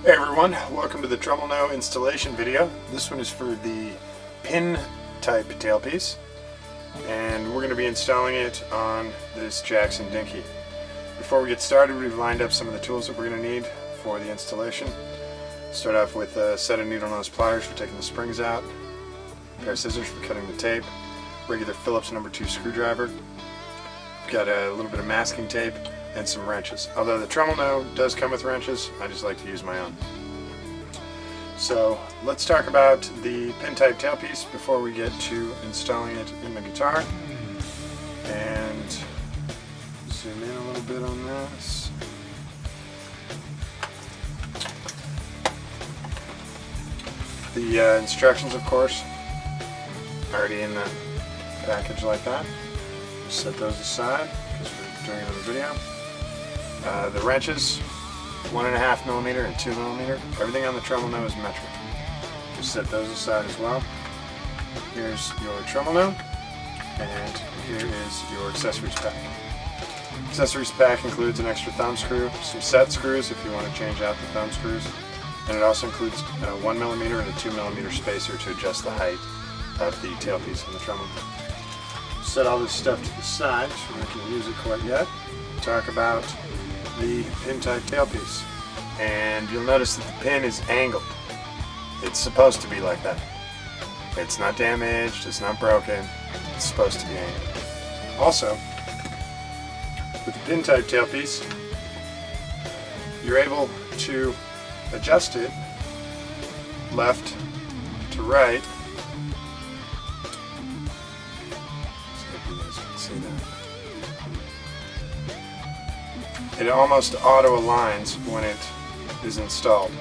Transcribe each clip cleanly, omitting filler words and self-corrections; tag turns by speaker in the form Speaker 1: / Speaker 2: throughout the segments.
Speaker 1: Hey everyone, welcome to the Tremol-No installation video. This one is for the pin type tailpiece, and we're going to be installing it on this Jackson dinghy. Before we get started, we've lined up some of the tools that we're going to need for the installation. Start off with a set of needle nose pliers for taking the springs out, a pair of scissors for cutting the tape, regular Phillips No. 2 screwdriver. We've got a little bit of masking tape and some wrenches. Although the Tremol-No does come with wrenches, I just like to use my own. So let's talk about the pin type tailpiece before we get to installing it in the guitar. And zoom in a little bit on this. The instructions, of course, already in the package like that. Set those aside because we're doing another video. The wrenches, 1.5mm and 2mm. Everything on the Tremol-No is metric. Just set those aside as well. Here's your Tremol-No, and here is your accessories pack. Accessories pack includes an extra thumb screw, some set screws if you want to change out the thumb screws, and it also includes a 1mm and a 2mm spacer to adjust the height of the tailpiece on the Tremol-No. Set all this stuff to the side so we can use it quite yet. Talk about the pin type tailpiece, and you'll notice that the pin is angled. It's supposed to be like that. It's not damaged, it's not broken, it's supposed to be angled. Also, with the pin type tailpiece, you're able to adjust it left to right. So you guys can see that. It almost auto aligns when it is installed.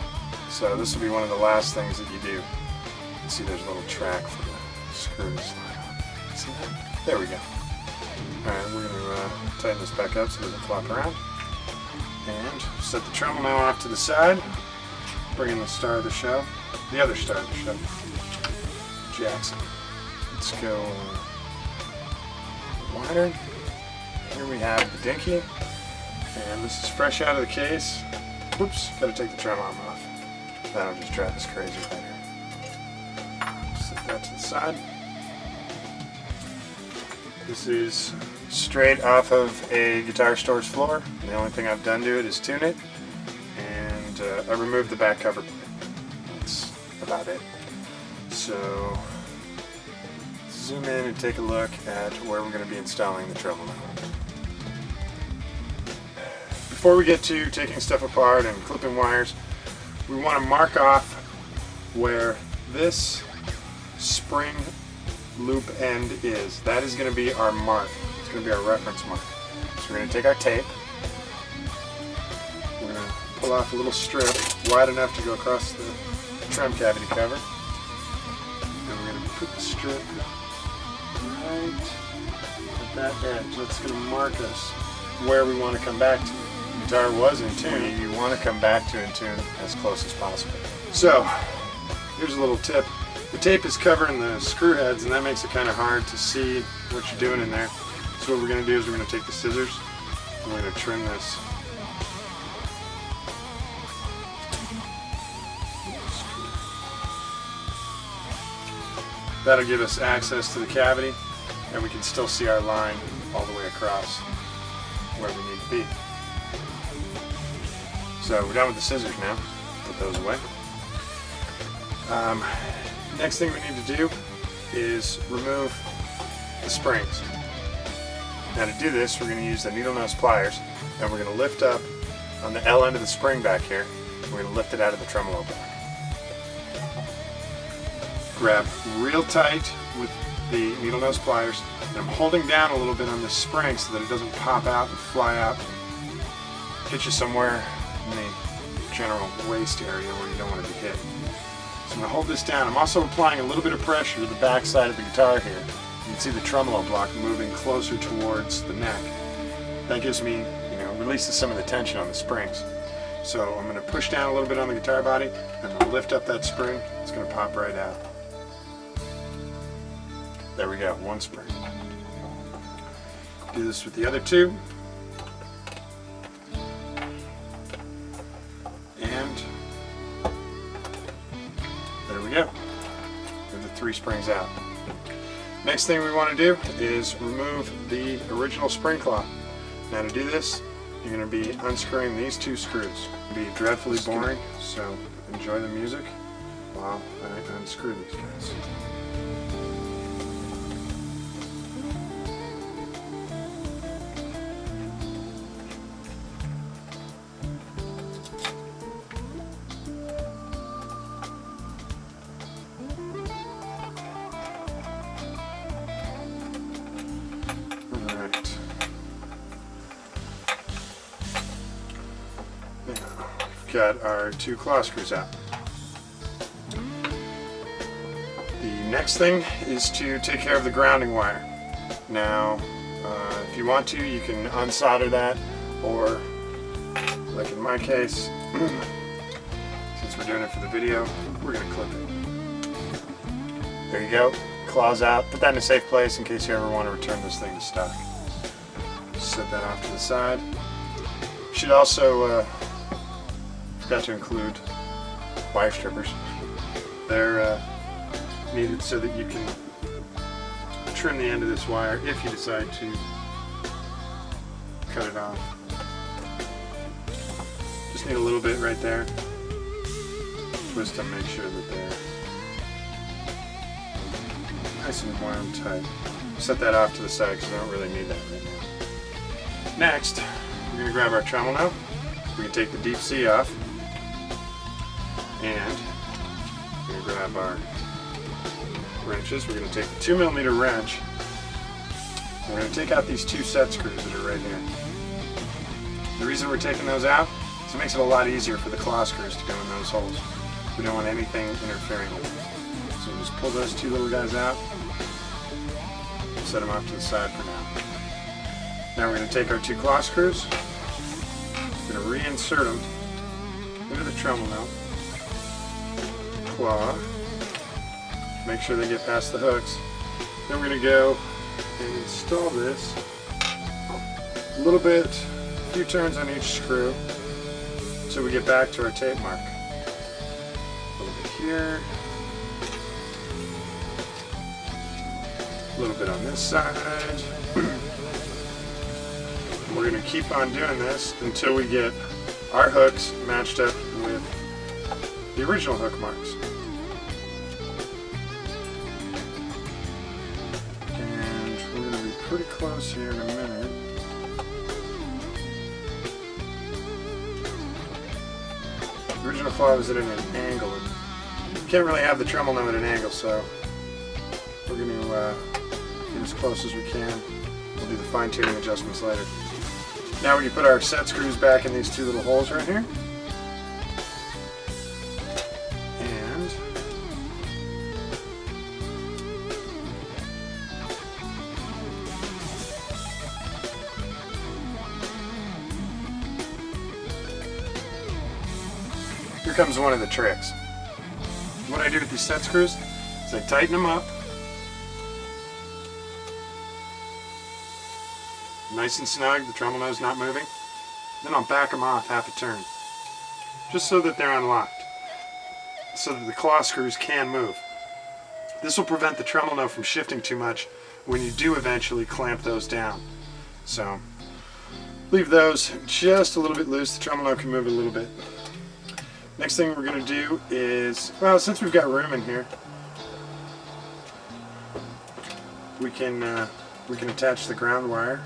Speaker 1: So this will be one of the last things that you do. You see there's a little track for the screw to slide on. See that? There we go. Alright, we're going to tighten this back up so it doesn't flop around. And set the Tremol-No off to the side. Bring in the star of the show. The other star of the show. Jackson. Let's go wider. Here we have the dinghy. And this is fresh out of the case. Oops, gotta take the Tremol off. That'll just drive us crazy later. Set that to the side. This is straight off of a guitar store's floor. The only thing I've done to it is tune it. And I removed the back cover plate. That's about it. So, zoom in and take a look at where we're going to be installing the Tremol-No. Before we get to taking stuff apart and clipping wires, we want to mark off where this spring loop end is. That is going to be our mark. It's going to be our reference mark. So we're going to take our tape. We're going to pull off a little strip wide enough to go across the trem cavity cover. And we're going to put the strip right at that edge. That's going to mark us where we want to come back to. The guitar was in tune. You want to come back to in tune as close as possible. So, here's a little tip. The tape is covering the screw heads, and that makes it kind of hard to see what you're doing in there. So what we're going to do is we're going to take the scissors and we're going to trim this. That'll give us access to the cavity, and we can still see our line all the way across where we need to be. So we're done with the scissors now. Put those away. Next thing we need to do is remove the springs. Now to do this, we're going to use the needle nose pliers, and we're going to lift up on the L end of the spring back here. We're going to lift it out of the Tremol-No block. Grab real tight with the needle nose pliers, and I'm holding down a little bit on this spring so that it doesn't pop out and fly out and hit you somewhere in the general waist area where you don't want to be hit. So I'm going to hold this down. I'm also applying a little bit of pressure to the back side of the guitar here. You can see the Tremol-No block moving closer towards the neck. That gives me, releases some of the tension on the springs. So I'm going to push down a little bit on the guitar body and then lift up that spring. It's going to pop right out. There we go, one spring. Do this with the other two. 3 springs out. Next thing we want to do is remove the original spring claw. Now to do this, you're going to be unscrewing these 2 screws. It'll be dreadfully boring, so enjoy the music while I unscrew these guys. Got our 2 claw screws out. The next thing is to take care of the grounding wire. Now, if you want to, you can unsolder that, or like in my case, since we're doing it for the video, we're going to clip it. There you go, claws out. Put that in a safe place in case you ever want to return this thing to stock. Set that off to the side. You should also forgot to include wire strippers. They're needed so that you can trim the end of this wire if you decide to cut it off. Just need a little bit right there. Twist them, make sure that they're nice and wound tight. Set that off to the side because I don't really need that right now. Next, we're going to grab our Tremol-No. We can take the deep C off. And we're going to grab our wrenches. We're going to take the 2mm wrench. We're going to take out these 2 set screws that are right here. The reason we're taking those out is it makes it a lot easier for the claw screws to go in those holes. We don't want anything interfering with them. So we'll just pull those 2 little guys out. Set them off to the side for now. Now we're going to take our 2 claw screws. We're going to reinsert them into the Tremol-No. Claw. Make sure they get past the hooks. Then we're going to go and install this a little bit, a few turns on each screw until we get back to our tape mark. A little bit here, a little bit on this side. We're going to keep on doing this until we get our hooks matched up with the original hook marks. And we're going to be pretty close here in a minute. The original claw was at an angle. You can't really have the Tremol-No at an angle, so we're going to get as close as we can. We'll do the fine-tuning adjustments later. Now we can put our set screws back in these 2 little holes right here. And here comes one of the tricks. What I do with these set screws is I tighten them up nice and snug, the Tremol-No's not moving. Then I'll back them off half a turn, just so that they're unlocked, so that the claw screws can move. This will prevent the Tremol-No from shifting too much when you do eventually clamp those down. So leave those just a little bit loose. The Tremol-No can move a little bit. Next thing we're going to do is, well, since we've got room in here, we can attach the ground wire.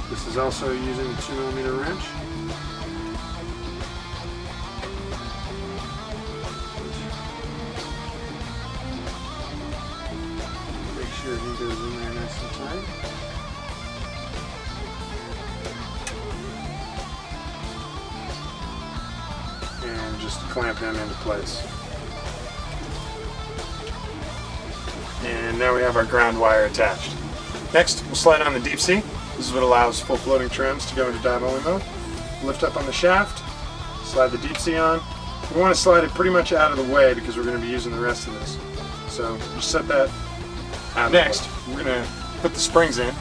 Speaker 1: This is also using the 2mm wrench. Make sure he goes in there nice and tight. And just clamp him into place. And now we have our ground wire attached. Next, we'll slide on the deep C. This is what allows full floating trims to go into dive only mode. Lift up on the shaft, slide the deep C on. We want to slide it pretty much out of the way because we're going to be using the rest of this. So just set that Next, we're going to put the springs in.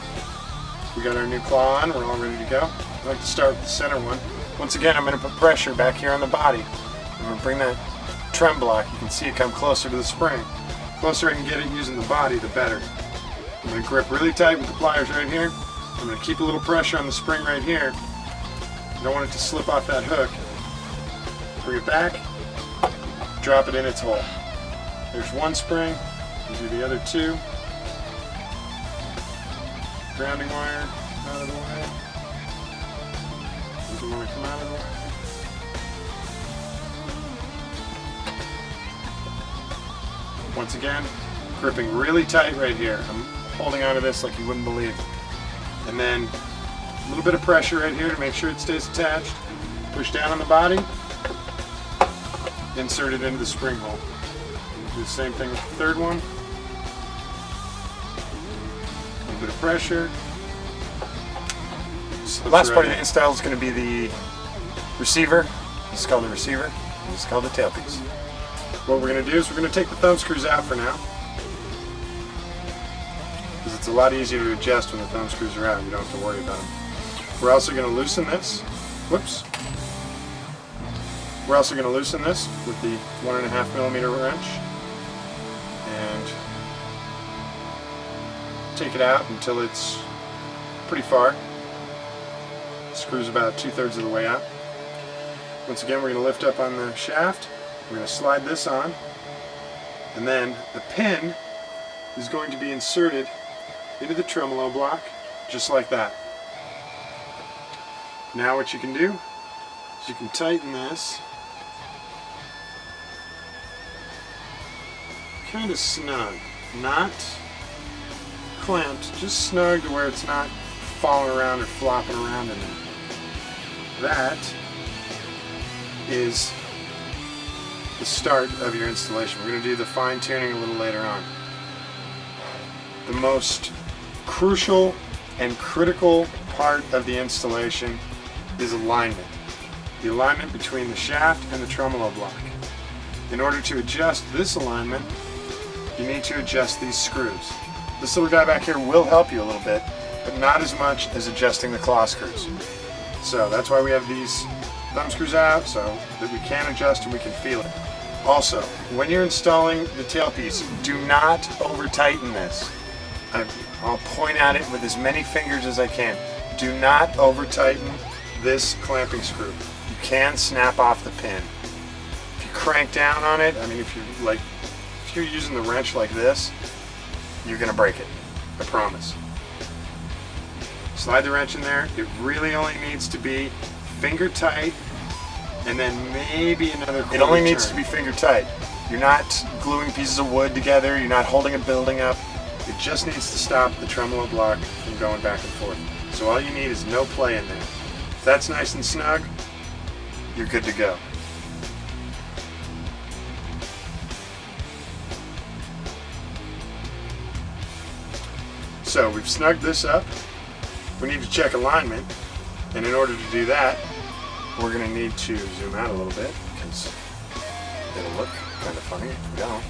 Speaker 1: We got our new claw on, we're all ready to go. I like to start with the center one. Once again, I'm going to put pressure back here on the body. I'm going to bring that trem block. You can see it come closer to the spring. The closer I can get it using the body, the better. I'm going to grip really tight with the pliers right here. I'm going to keep a little pressure on the spring right here. I don't want it to slip off that hook. Bring it back, drop it in its hole. There's one spring, we'll do the other two. Grounding wire out of the way. Doesn't want to come out of the way. Once again, gripping really tight right here. I'm holding onto this like you wouldn't believe. And then a little bit of pressure right here to make sure it stays attached. Push down on the body, insert it into the spring hole. Do the same thing with the third one. A little bit of pressure. So the last part of the install is going to be the receiver. This is called the receiver, and this is called the tailpiece. What we're going to do is we're going to take the thumb screws out for now, because it's a lot easier to adjust when the thumb screws are out. You don't have to worry about them. We're also going to loosen this. Whoops. We're also going to loosen this with the 1.5mm wrench and take it out until it's pretty far. Screws about 2/3 of the way out. Once again, we're going to lift up on the shaft. We're going to slide this on, and then the pin is going to be inserted into the Tremol-No block, just like that. Now what you can do is you can tighten this kind of snug, not clamped, just snug to where it's not falling around or flopping around in there. That is the start of your installation. We're going to do the fine tuning a little later on. The most crucial and critical part of the installation is alignment. The alignment between the shaft and the Tremol-No block. In order to adjust this alignment, you need to adjust these screws. This little guy back here will help you a little bit, but not as much as adjusting the claw screws. So that's why we have these thumb screws out, so that we can adjust and we can feel it. Also, when you're installing the tailpiece, do not over tighten this. I'll point at it with as many fingers as I can. Do not over tighten this clamping screw. You can snap off the pin. If you crank down on it, I mean, if you're using the wrench like this, you're gonna break it. I promise. Slide the wrench in there. It really only needs to be finger tight, and then maybe another quarter. It only needs to be finger tight. You're not gluing pieces of wood together. You're not holding a building up. It just needs to stop the Tremol-No block from going back and forth. So all you need is no play in there. If that's nice and snug, you're good to go. So we've snugged this up. We need to check alignment, and in order to do that, we're going to need to zoom out a little bit, because it'll look kind of funny if we don't.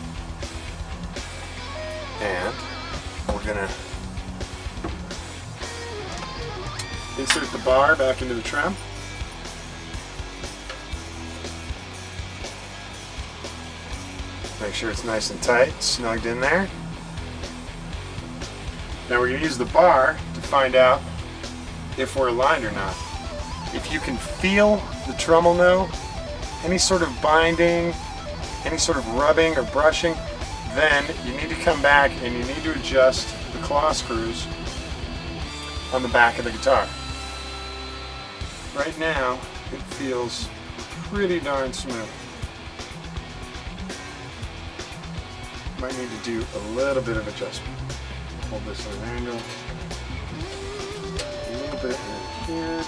Speaker 1: And we're going to insert the bar back into the trem. Make sure it's nice and tight, snugged in there. Now we're going to use the bar to find out if we're aligned or not. If you can feel the Tremol-No, any sort of binding, any sort of rubbing or brushing, then you need to come back and you need to adjust the claw screws on the back of the guitar. Right now, it feels pretty darn smooth. Might need to do a little bit of adjustment. Hold this at an angle. A little bit in here.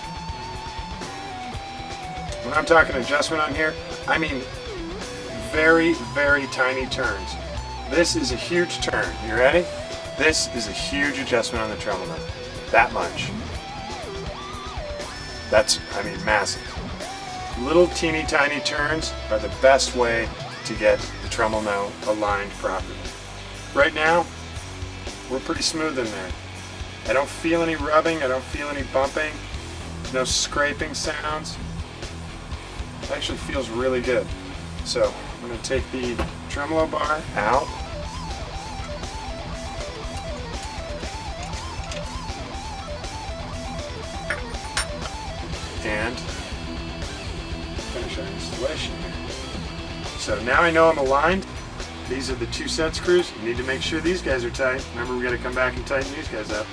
Speaker 1: When I'm talking adjustment on here, I mean very, very tiny turns. This is a huge turn. You ready? This is a huge adjustment on the Tremol-No. That much. That's, I mean, massive. Little teeny tiny turns are the best way to get the Tremol-No aligned properly. Right now, we're pretty smooth in there. I don't feel any rubbing, I don't feel any bumping, no scraping sounds. It actually feels really good. So I'm going to take the tremolo bar out. And finish our installation here. So now I know I'm aligned. These are the 2 set screws. You need to make sure these guys are tight. Remember, we got to come back and tighten these guys up.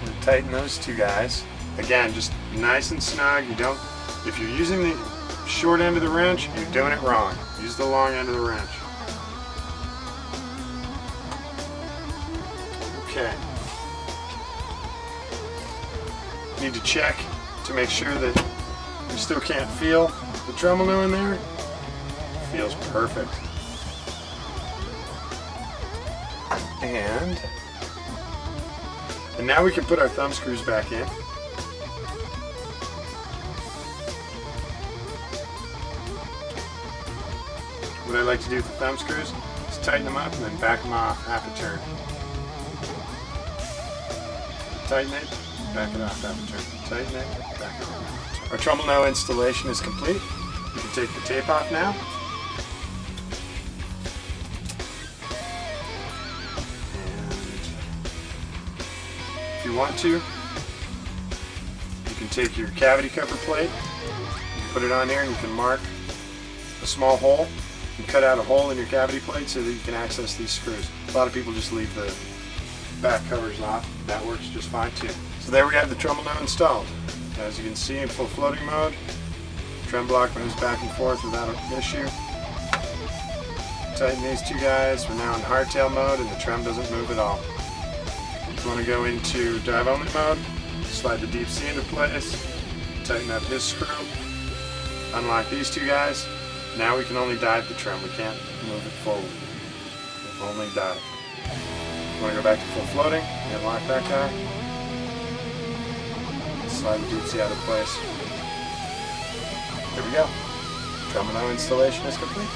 Speaker 1: I'm going to tighten those 2 guys. Again, just nice and snug. You don't. If you're using the short end of the wrench, you're doing it wrong. Use the long end of the wrench. Okay. Need to check to make sure that you still can't feel the Tremol-No in there. Feels perfect. And now we can put our thumb screws back in. What I like to do with the thumb screws is tighten them up and then back them off half a turn. Tighten it, back it off half a turn. Tighten it, back it off half a turn. Our Tremol-No installation is complete. We can take the tape off now. If you want to, you can take your cavity cover plate, you put it on here and you can mark a small hole. You cut out a hole in your cavity plate so that you can access these screws. A lot of people just leave the back covers off. That works just fine too. So there we have the Tremol-No installed. As you can see, in full floating mode, trem block moves back and forth without an issue. Tighten these 2 guys. We're now in hardtail mode and the trem doesn't move at all. If you want to go into drive only mode, slide the deep C into place, tighten up this screw, unlock these 2 guys. Now we can only dive the trem, we can't move it forward. We'll only dive. You want to go back to full floating, unlock that guy, slide the deep C out of place. There we go. Tremol-No installation is complete.